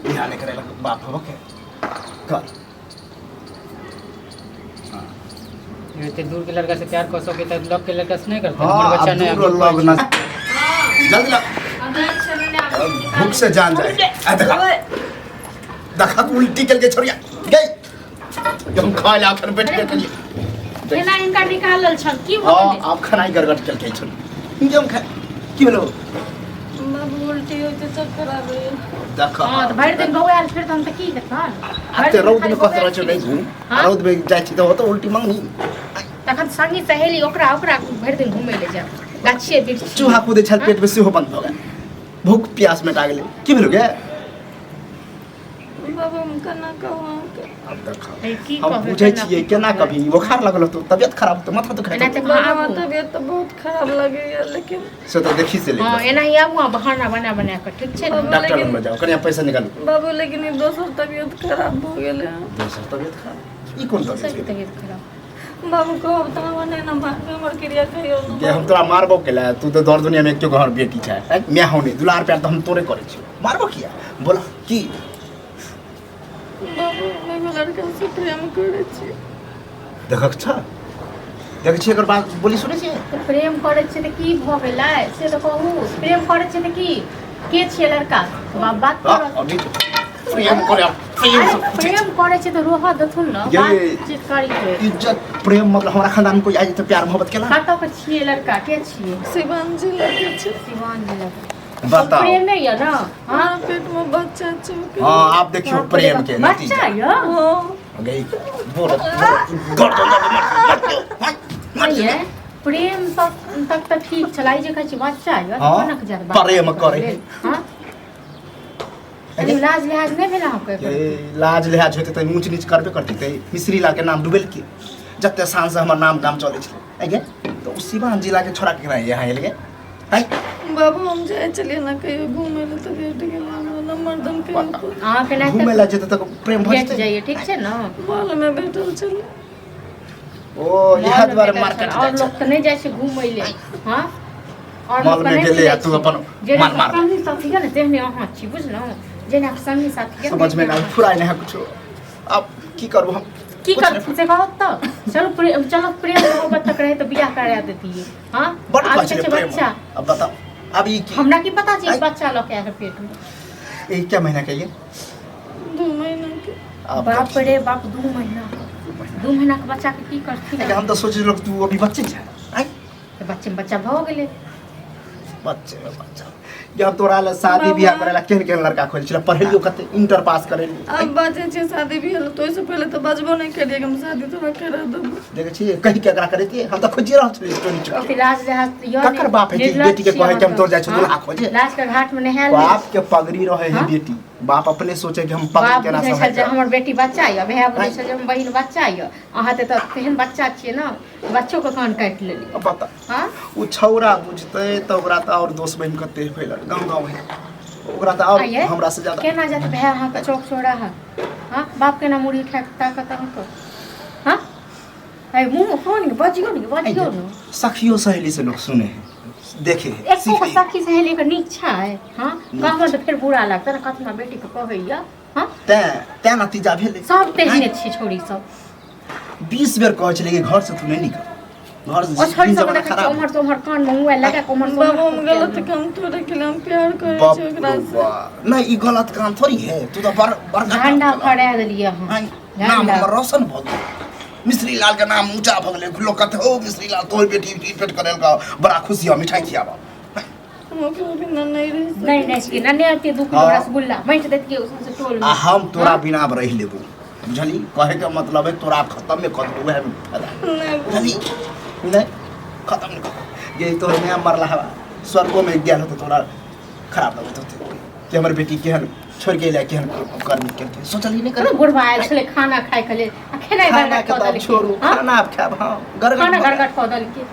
बिहार नहीं करेला बाप हो के कर ये तो दूर के लड़का से प्यार कर सके तो लग के लड़का से नहीं करते हां हमारे बच्चा नहीं दूर लग ना जल्दी ला भूख से जान जाए देखा देखा उल्टी करके छोड़िया गई हम खा ला कर बैठ के केना इनका निकालल छन की हो हां आप खाना ही गड़गड़ करके छोड़ हम खा की बोलो बाबू उल्टी होते चक्कर आवे देखा हां तो भर दिन बहु आयल फिर हम त की देखा आते रौद में कसरा छ नहीं रौद में जाय छी तो उल्टी मांगनी तखन संगी सहेली ओकरा भर दिन घूमे ले जा गाछिए बिरछ चूहा कूदे छल पेट में सेहो बंद हो गया भूख प्यास मिटा गेले की भेलो गे बाबू हम कना कहवा अब देखा की हम कहबे पूछे छिए केना कभी बुखार लगल तो तबियत खराब तो माथा दुखाई एना त बाबू तबियत तो बहुत खराब लगे लेकिन से तो देखी से ले हां एना ही आबू बहाना बना के ठीक छे डॉक्टर में जाओ कनिया पैसा निकालो बाबू लेकिन ये दोसर तबियत खराब हो गेले दोसर तबियत खराब ई कौन तबियत तबियत खराब बाबू कहब त हमने ना भाग हमर क्रिया कहियो के हम तोरा मारबो केला तू तो दर दुनिया में एक घर बेटी छै मैं होने दुलार प्यार तो हम तोरे करे छी मारबो किया बोला की बाबू मैं लड़का से प्रेम करे छी देखक छ देख छी एकर बात बोली सुनै छी तो प्रेम करे छे त की भ गेलै से तो कहू प्रेम करे छे त की के छे लड़का बात करो अभी प्रेम करे प्रेम करे छे तो रोह दथुन न बातचीत करी के इज्जत प्रेम मतलब हमरा खानदान कोई आई तो प्यार मोहब्बत केला कतो के छिए लड़का के छिए शिवान जी लगे छी शिवान जी लड़का बताओ प्रेम नहीं है ना हां पेट में बच्चा छ हां आप देखियो प्रेम के बच्चा नतीजा है गई बोल गर्दन मत ये प्रेम तक ठीक चलाई जे कहै छी बच्चा है कोनक जर प्रेम करे हां अरे लाज लिहाज नहीं भेला हम के लाज लिहाज होते त ऊंच नीच करबे करती त मिश्री ला के नाम डुबेल के जते सांस हमर नाम चले छै आगे तो उस शिवान जिला के छोड़ा के यहाँ एल गे बाबू हम जाए चलिए ना कहियो घूमे ले तो भेट गेल हमरा नंबर दम के हां के नहीं घूमे ला जेते त प्रेम भेट भजते जाइए ठीक छै ना मॉल में बैठल चले ओ यह द्वारे मार्केट और लोग त नहीं जाय छै घूमै ले हां और मॉल में गेले तू अपन मार मार संगी साथी के तेहने अहाँ छी बुझलो जेना संगी साथी के समझ में ना फुराई नहीं कुछ अब की करबो हम की कर से कहत तो चलो प्रेम मोहब्बत तक रहे तो बियाह करा देती है हां बड़ आज बच्चे के बच्चा अब बताओ अब ये की हमरा की पता जी बच्चा लो के पेट में ये क्या महीना के ये 2 महीना के बाप रे बाप 2 महीना के बच्चा के की करथि हम तो सोच लोग तू अभी बच्चे छै आई तो बच्चे में बच्चा भ गेले बच्चे में बच्चा जब तोरा ले शादी बियाह करेला केहन लड़का खोज छला पढ़लियो कते इंटर पास करेली अब बाजे छे शादी भी हल तो इससे पहले तो बजबो नहीं करिए हम शादी तो करा दब देखे छी कहि के एकरा करे हम तो खोजिए रहल छी स्टोरी छ लाज लिहाज यो ककर बाप है बेटी के कहे कि हम तोर जाय छी दूल्हा खोजे लाज के घाट में नहाल बाप के पगड़ी रहे है बेटी बाप अपने सोचे कि हम पगड़ी केना बाप समझ हमर बेटी बच्चा है भैया बोले छै हम बहिन बच्चा है अहाँ ते तेहन बच्चा छिए ना बच्चों को कान काट लेली पता हां उ छौरा बुझते तो ओकरा त और दोस्त बहिन कते फैल गांव है ओकरा त और हमरा से ज्यादा केना जात भैया हां के चौक छोड़ा है हां बाप के ना मुड़ी खा ताकत हमको हां ए मुंह फोन के बजियो न सखियो सहेली से लोग सुने देखे एक को सखी सहेली के नीक छै हां कहबो त फिर बुरा लागत न कतना बेटी के कहैया हां ते नतीजा भेले सब तेहने छी छोड़ी सब 20 बेर कहै छले कि घर से तू नहीं निकल घर से और छोड़ी सब देखा उमर तो उमर कान में मोबाइल लगा उमर बाबू हम गलत काम थोड़े के हम प्यार करे छी ओकरा से नहीं ई गलत काम थोड़ी है तू तो बड़ झंडा फड़ा देलिए हां नाम हमर रोशन भ गेल मिश्री लाल के नाम ऊंचा भ गेल लोग कहते हो मिश्री लाल तोर बेटी पेट करेल का बड़ा खुशी है मिठाई खियाबा हमको बिना नहीं रह नहीं नन्हे आते दुख रसगुल्ला बैठ देत के उससे टोल में हम तोरा बिना रह लेबो बुझली कहे के मतलब है तोरा खत्म में कर देबो है बुझली नहीं खत्म नहीं ये तोर में मरला हवा स्वर्गो में गेल तो तोरा खराब लगत होते कि हमर बेटी केहन छोड़ के ले केहन कर्म करके सोचली नहीं कर बुढ़वा आयल छले खाना खाए खले खेनाई बना के दल छोड़ू खाना आप खाब हां गरगट क दल के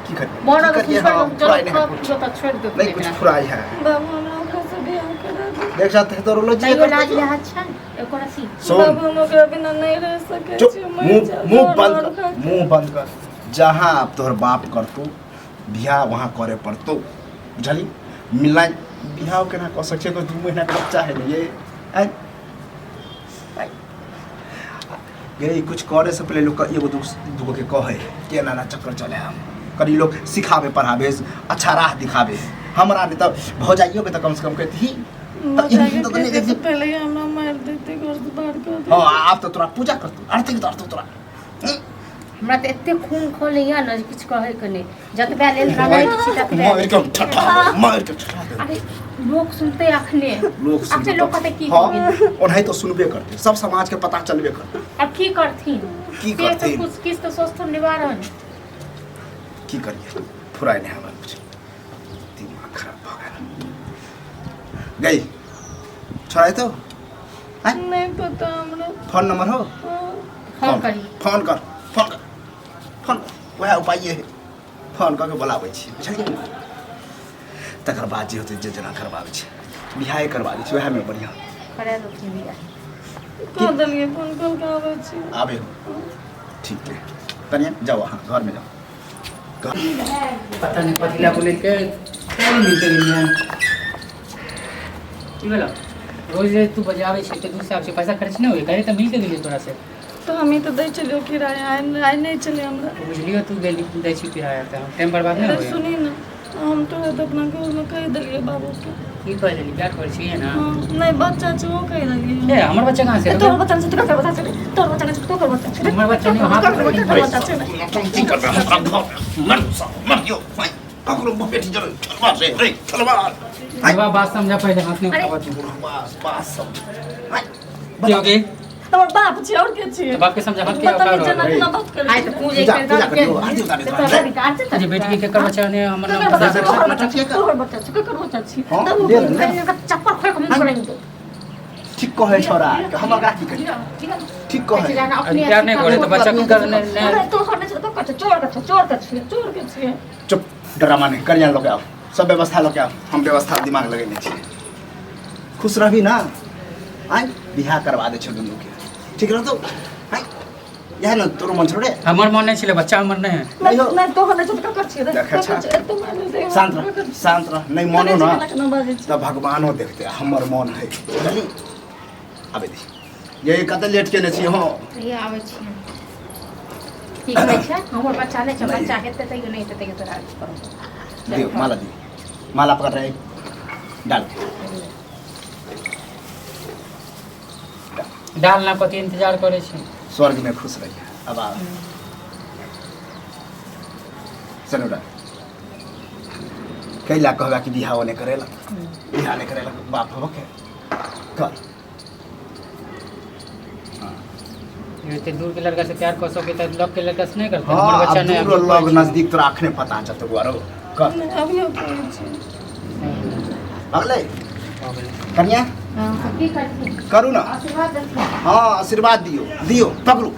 की कर मोर चलो जो तक छोड़ दो नहीं कुछ फुराई है बाबू हमरा ओकरा से बियाह करा दे देख जाते तो रोलो जी नहीं लाज ले हाथ छन एको रसी बाबू हम ओकरा बिना नहीं रह सके छी मुंह बंद कर जहां आप तोहर बाप करतो बियाह वहां करे पड़तो बुझली मिलना बिहाव के ना कह सके को 2 महीना का बच्चा है ये आई ये कुछ करे से पहले लोग एगो दूगो के कहे के ना चक्कर चले हम करी लोग सिखावे पढ़ावे अच्छा राह दिखावे हमरा ने तब भौजाइयो के तो कम से कम कहती पहले ही हमरा मार देते घर से बाहर कर दे। हां आप तो तोरा पूजा कर तू आरती के तो तोरा हमरा त एते खून खोलैया न किछ कहे के नै जतबे लेल रंगाई छी ततबे मार के ठठा मार के ठठा अरे लोग सुनते अखने लोग लोग कहते की हो गेल ओनहि तो सुनबे करते सब समाज के पता चलबे करते अब की करथिन कुछ किस तो सोचतो निवारण की करिए फुराए नहीं हमारे कुछ दिमाग खराब हो गया गई छोड़ाए तो नहीं पता हमरा। फोन नंबर हो फोन करी फोन कर वह उपाय है फोन करके बोलाबै छी बुझलिए तकर बाद जे होते जे जना करबाबै छी बियाह करबा दै छी वह में बढ़िया करे दो बियाह कह देलिए फोन कॉल के आबै छी आबे हो ठीक है तनिया जाओ हां घर में जाओ पता नहीं पतिला बोले के कौन मिलते नहीं ई वाला रोज तू बजावे छे तो दूसरे आपसे पैसा खर्च नहीं होए करे तो मिल के दिले तोरा से तो हम ही तो दे चलियो किराया आए नहीं चले हमरा। बुझलियो तू गेली दै छी किराया पे टाइम बर्बाद नहीं अरे होए सुनी ना हम तो है तो अपना घर में कह दिलिए बाबू के की कह देली क्या कर छी ना हाँ, नहीं बच्चा छे वो कह दिलिए ए हमर बच्चा कहां से तोर बच्चा से तो कर बता से तोर बच्चा से तो कर बता से हमर बच्चा नहीं हां कर बता से तुम की कर रहे हो घर मर गयो भाई अगलो बेटी जरा चलवा रे चलवा बाबा बात समझा पहले हाथ में उठावा तू बस सब की हो गई हमर बाप छे और के छे बाप के समझा हाथ के पता नहीं उतारो जना केना बात करे आइ तो पूजे के आरती उतारे तो तोरा विकार से अरे बेटी के कर बच्चा ने हमर नाम तोर बता बच्चा छे तोर बच्चा छे कर बच्चा छे हाँ, तब दे दे। चप्पल खोल के मुंह करेंगे ठीक कहे छोरा हमरा का की करी ठीक कहे अपने प्यार नहीं करे तो बच्चा को करने अरे तो करने से तो कर चोर के छे चुप ड्रामा नहीं करिया लोग आओ सब व्यवस्था लोग आओ हम व्यवस्था दिमाग लगे नहीं छी खुश रहबी ना आई बियाह करवा दे छ दुनू के ठीक रह तो आई यह न तोर मन छोड़े हमर मन नहीं छिले बच्चा हमर नहीं है नहीं हो। नहीं तो करने से तो कर छे देखे अच्छा। तो मैं शांत रह नहीं मानो ना तो भगवानो देखते हमर मन है बुझली आबे दे यही कत लेट के ने छी हो ये आवे छी ठीक है छै हमर बच्चा ले छै बच्चा हेते त नहीं हेते तोरा करो दियो माला दी माला पकड़ रहे डाल डालना पति इंतजार करे छी स्वर्ग में खुश रहिए अब आ सनुरा कैला कहबा कि बिहाव ने करेला बिहाव ने करेला बाप हो के कर इतने दूर के लड़का से प्यार कर सके तो लग के लड़का से नहीं करते हां हमर बच्चा नहीं दूर लोग नजदीक तोरा अखने पता चलत गुआरो कर अभी कोई छे अगले कन्या हां की करती करू ना आशीर्वाद दे हाँ आशीर्वाद दियो पकड़ू